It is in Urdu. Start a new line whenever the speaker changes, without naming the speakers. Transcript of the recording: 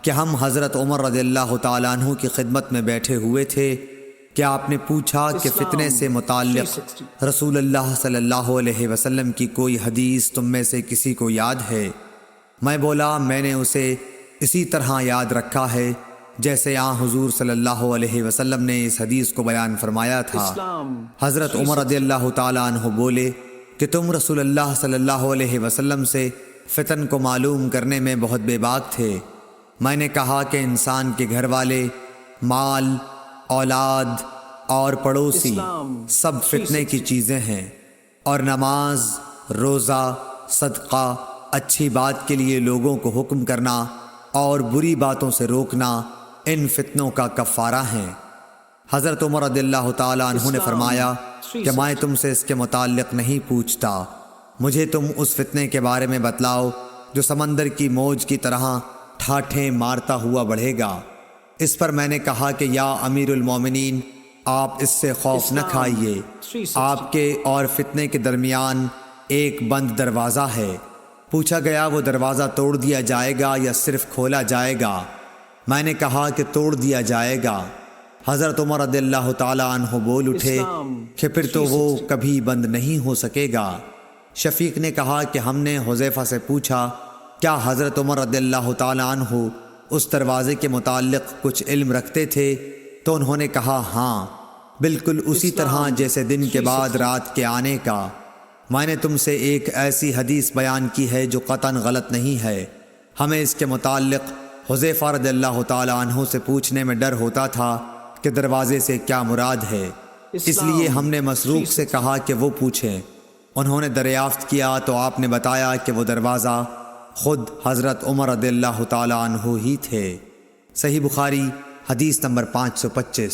کہ ہم حضرت عمر رضی اللہ تعالیٰ عنہ کی خدمت میں بیٹھے ہوئے تھے کہ آپ نے پوچھا کہ فتنے سے متعلق رسول اللہ صلی اللہ علیہ وسلم کی کوئی حدیث تم میں سے کسی کو یاد ہے؟ میں بولا میں نے اسے اسی طرح یاد رکھا ہے جیسے حضور صلی اللہ علیہ وسلم نے اس حدیث کو بیان فرمایا تھا۔ حضرت عمر رضی اللہ تعالیٰ عنہ بولے کہ تم رسول اللہ صلی اللہ علیہ وسلم سے فتن کو معلوم کرنے میں بہت بے باک تھے۔ میں نے کہا کہ انسان کے گھر والے، مال، اولاد اور پڑوسی سب فتنے کی چیزیں ہیں، اور نماز، روزہ، صدقہ، اچھی بات کے لیے لوگوں کو حکم کرنا اور بری باتوں سے روکنا ان فتنوں کا کفارہ ہیں۔ حضرت عمر رضی اللہ تعالیٰ عنہ نے فرمایا کہ میں تم سے اس کے متعلق نہیں پوچھتا، مجھے تم اس فتنے کے بارے میں بتلاؤ جو سمندر کی موج کی طرح ٹھاٹھیں مارتا ہوا بڑھے گا۔ اس پر میں نے کہا کہ یا امیر المومنین، آپ اس سے خوف نہ کھائیے، آپ کے اور فتنے کے درمیان ایک بند دروازہ ہے۔ پوچھا گیا وہ دروازہ توڑ دیا جائے گا یا صرف کھولا جائے گا؟ میں نے کہا کہ توڑ دیا جائے گا۔ حضرت عمر رضی اللہ تعالیٰ عنہ بول اٹھے کہ پھر تو وہ کبھی بند نہیں ہو سکے گا۔ شفیق نے کہا کہ ہم نے حذیفہ سے پوچھا کیا حضرت عمر رضی اللہ تعالیٰ عنہ اس دروازے کے متعلق کچھ علم رکھتے تھے؟ تو انہوں نے کہا ہاں، بالکل اسی طرح جیسے دن کے بعد رات کے آنے کا۔ میں نے تم سے ایک ایسی حدیث بیان کی ہے جو قطعاً غلط نہیں ہے۔ ہمیں اس کے متعلق حذیفہ رضی اللہ تعالیٰ عنہ سے پوچھنے میں ڈر ہوتا تھا کہ دروازے سے کیا مراد ہے، اس لیے ہم نے مسروق سے کہا کہ وہ پوچھیں۔ انہوں نے دریافت کیا تو آپ نے بتایا کہ وہ دروازہ خود حضرت عمر رضی اللہ تعالیٰ عنہ ہی تھے۔ صحیح بخاری حدیث نمبر 525۔